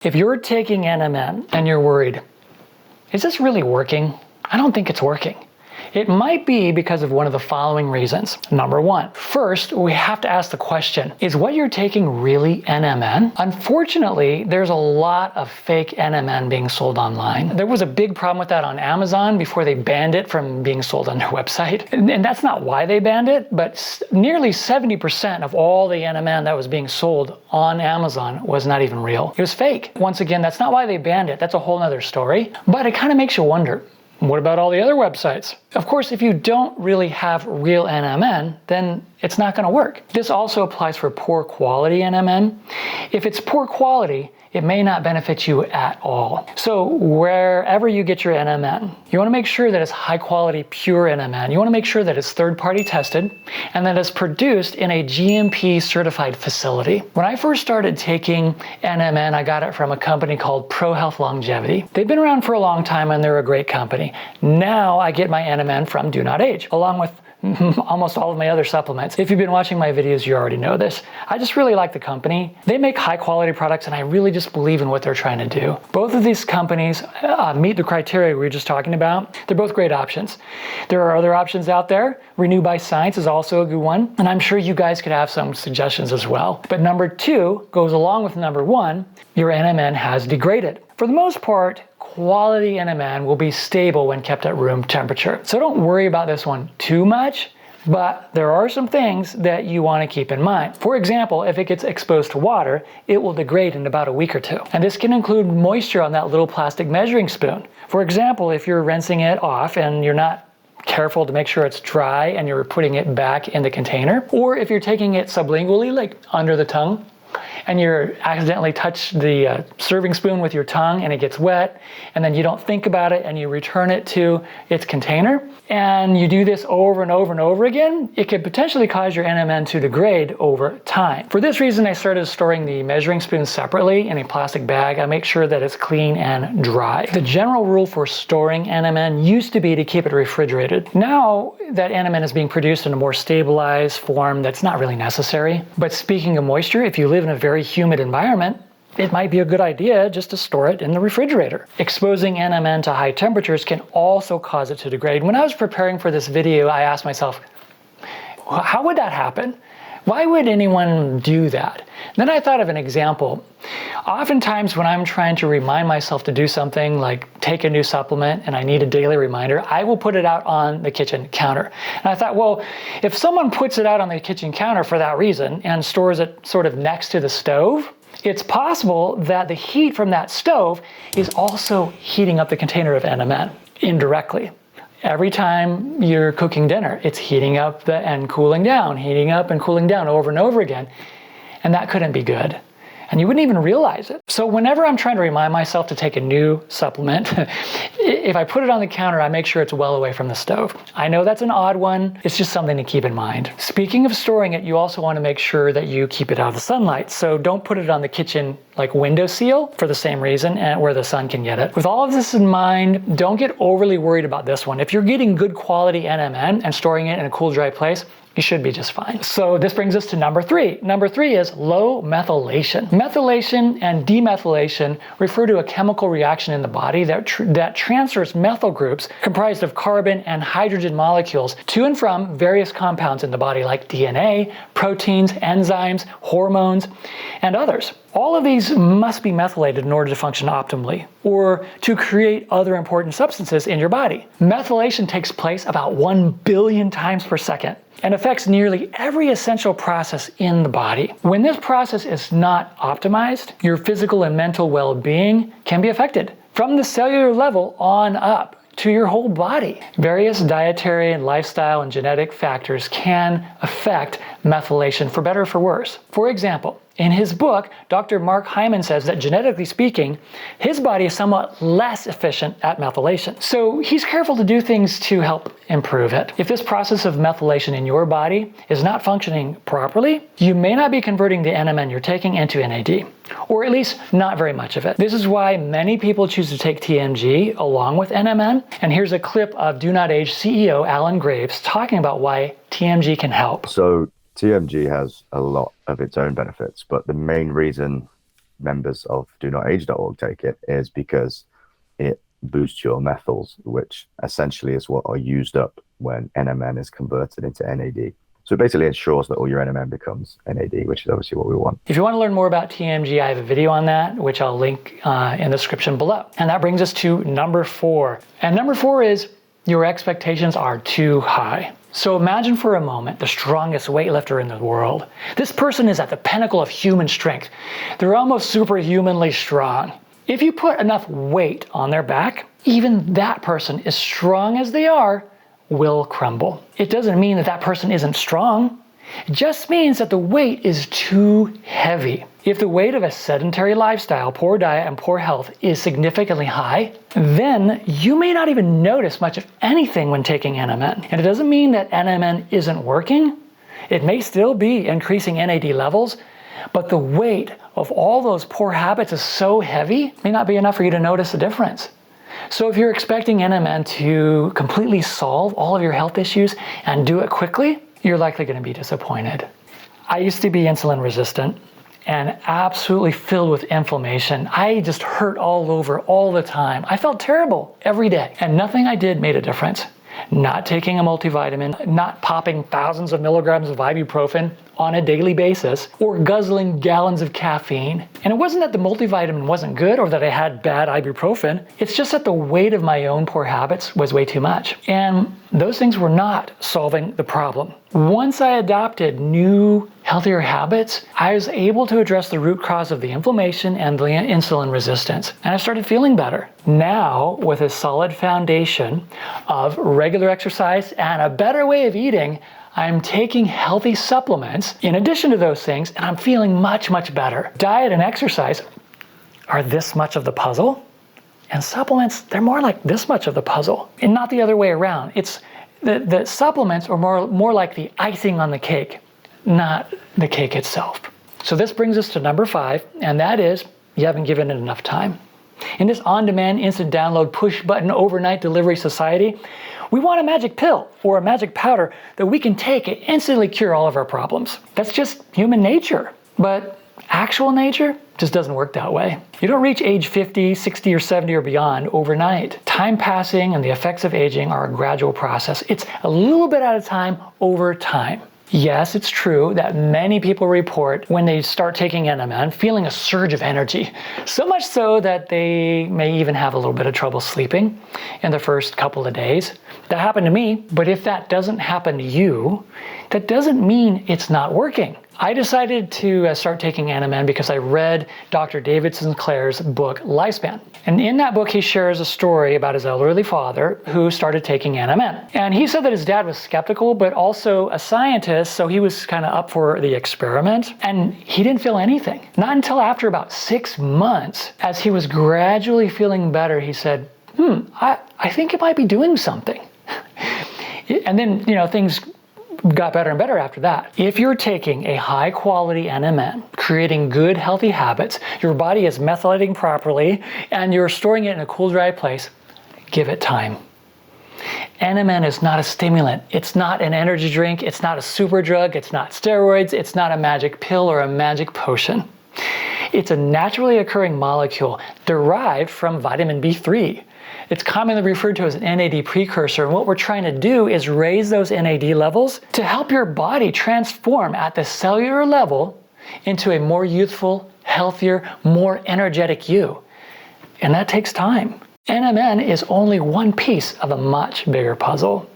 If you're taking NMN and you're worried, is this really working? I don't think it's working. It might be because of one of the following reasons. Number one, first, we have to ask the question, is what you're taking really NMN? Unfortunately, there's a lot of fake NMN being sold online. There was a big problem with that on Amazon before they banned it from being sold on their website. And that's not why they banned it, but nearly 70% of all the NMN that was being sold on Amazon was not even real. It was fake. Once again, that's not why they banned it. That's a whole nother story. But it kind of makes you wonder, what about all the other websites? Of course, if you don't really have real NMN, then it's not going to work. This also applies for poor quality NMN. If it's poor quality, it may not benefit you at all. So wherever you get your NMN, you want to make sure that it's high quality, pure NMN. You want to make sure that it's third-party tested and that it's produced in a GMP certified facility. When I first started taking NMN, I got it from a company called ProHealth Longevity. They've been around for a long time and they're a great company. Now I get my NMN from Do Not Age, along with almost all of my other supplements. If you've been watching my videos, you already know this. I just really like the company. They make high quality products and I really just believe in what they're trying to do. Both of these companies meet the criteria we were just talking about. They're both great options. There are other options out there. Renew by Science is also a good one. And I'm sure you guys could have some suggestions as well. But number two goes along with number one, your NMN has degraded. For the most part, quality NMN will be stable when kept at room temperature. So don't worry about this one too much, but there are some things that you want to keep in mind. For example, if it gets exposed to water, it will degrade in about a week or two. And this can include moisture on that little plastic measuring spoon. For example, if you're rinsing it off and you're not careful to make sure it's dry and you're putting it back in the container, or if you're taking it sublingually, like under the tongue, and you accidentally touch the serving spoon with your tongue and it gets wet, and then you don't think about it and you return it to its container, and you do this over and over and over again, it could potentially cause your NMN to degrade over time. For this reason, I started storing the measuring spoon separately in a plastic bag. I make sure that it's clean and dry. The general rule for storing NMN used to be to keep it refrigerated. Now that NMN is being produced in a more stabilized form, that's not really necessary. But speaking of moisture, if you live in a very humid environment, it might be a good idea just to store it in the refrigerator. Exposing NMN to high temperatures can also cause it to degrade. When I was preparing for this video, I asked myself, how would that happen? Why would anyone do that? Then I thought of an example. Oftentimes when I'm trying to remind myself to do something like take a new supplement and I need a daily reminder, I will put it out on the kitchen counter. And I thought, well, if someone puts it out on the kitchen counter for that reason and stores it sort of next to the stove, it's possible that the heat from that stove is also heating up the container of NMN indirectly. Every time you're cooking dinner, it's heating up and cooling down, heating up and cooling down over and over again. And that couldn't be good. And you wouldn't even realize it. So whenever I'm trying to remind myself to take a new supplement, if I put it on the counter, I make sure it's well away from the stove. I know that's an odd one. It's just something to keep in mind. Speaking of storing it, you also want to make sure that you keep it out of the sunlight. So don't put it on the kitchen like windowsill for the same reason, and where the sun can get it. With all of this in mind, don't get overly worried about this one. If you're getting good quality NMN and storing it in a cool, dry place, you should be just fine. So this brings us to number three. Number three is low methylation. Methylation and demethylation refer to a chemical reaction in the body that transfers methyl groups comprised of carbon and hydrogen molecules to and from various compounds in the body like DNA, proteins, enzymes, hormones, and others. All of these must be methylated in order to function optimally or to create other important substances in your body. Methylation takes place about 1 billion times per second and affects nearly every essential process in the body. When this process is not optimized, your physical and mental well-being can be affected from the cellular level on up to your whole body. Various dietary and lifestyle and genetic factors can affect methylation for better or for worse. For example, in his book, Dr. Mark Hyman says that genetically speaking, his body is somewhat less efficient at methylation. So he's careful to do things to help improve it. If this process of methylation in your body is not functioning properly, you may not be converting the NMN you're taking into NAD, or at least not very much of it. This is why many people choose to take TMG along with NMN. And here's a clip of Do Not Age CEO Alan Graves talking about why TMG can help. So TMG has a lot of its own benefits, but the main reason members of DoNotAge.org take it is because it boosts your methyls, which essentially is what are used up when NMN is converted into NAD. So basically ensures that all your NMN becomes NAD, which is obviously what we want. If you want to learn more about TMG, I have a video on that, which I'll link in the description below. And that brings us to number 4. And number 4 is your expectations are too high. So imagine for a moment the strongest weightlifter in the world. This person is at the pinnacle of human strength. They're almost superhumanly strong. If you put enough weight on their back, even that person, as strong as they are, will crumble. It doesn't mean that that person isn't strong. It just means that the weight is too heavy. If the weight of a sedentary lifestyle, poor diet, and poor health is significantly high, then you may not even notice much of anything when taking NMN. And it doesn't mean that NMN isn't working. It may still be increasing NAD levels, but the weight of all those poor habits is so heavy, it may not be enough for you to notice the difference. So if you're expecting NMN to completely solve all of your health issues and do it quickly, you're likely going to be disappointed. I used to be insulin resistant and absolutely filled with inflammation. I just hurt all over all the time. I felt terrible every day, and nothing I did made a difference. Not taking a multivitamin, not popping thousands of milligrams of ibuprofen on a daily basis, or guzzling gallons of caffeine. And it wasn't that the multivitamin wasn't good or that I had bad ibuprofen. It's just that the weight of my own poor habits was way too much. And those things were not solving the problem. Once I adopted new, healthier habits, I was able to address the root cause of the inflammation and the insulin resistance. And I started feeling better. Now, with a solid foundation of regular exercise and a better way of eating, I'm taking healthy supplements in addition to those things, and I'm feeling much, much better. Diet and exercise are this much of the puzzle, and supplements, they're more like this much of the puzzle, and not the other way around. It's the supplements are more like the icing on the cake, not the cake itself. So this brings us to number 5, and that is you haven't given it enough time. In this on-demand, instant download, push-button, overnight delivery society, we want a magic pill or a magic powder that we can take and instantly cure all of our problems. That's just human nature. But actual nature just doesn't work that way. You don't reach age 50, 60, or 70 or beyond overnight. Time passing and the effects of aging are a gradual process. It's a little bit at a time over time. Yes, it's true that many people report when they start taking NMN feeling a surge of energy, so much so that they may even have a little bit of trouble sleeping in the first couple of days. That happened to me, but if that doesn't happen to you, that doesn't mean it's not working. I decided to start taking NMN because I read Dr. David Sinclair's book, Lifespan. And in that book, he shares a story about his elderly father who started taking NMN. And he said that his dad was skeptical, but also a scientist, so he was kind of up for the experiment. And he didn't feel anything. Not until after about 6 months, as he was gradually feeling better, he said, I think it might be doing something. And then, things got better and better after that. If you're taking a high quality NMN, creating good healthy habits, your body is methylating properly, and you're storing it in a cool, dry place, give it time. NMN is not a stimulant. It's not an energy drink. It's not a super drug. It's not steroids. It's not a magic pill or a magic potion. It's a naturally occurring molecule derived from vitamin B3. It's commonly referred to as an NAD precursor, and what we're trying to do is raise those NAD levels to help your body transform at the cellular level into a more youthful, healthier, more energetic you. And that takes time. NMN is only one piece of a much bigger puzzle.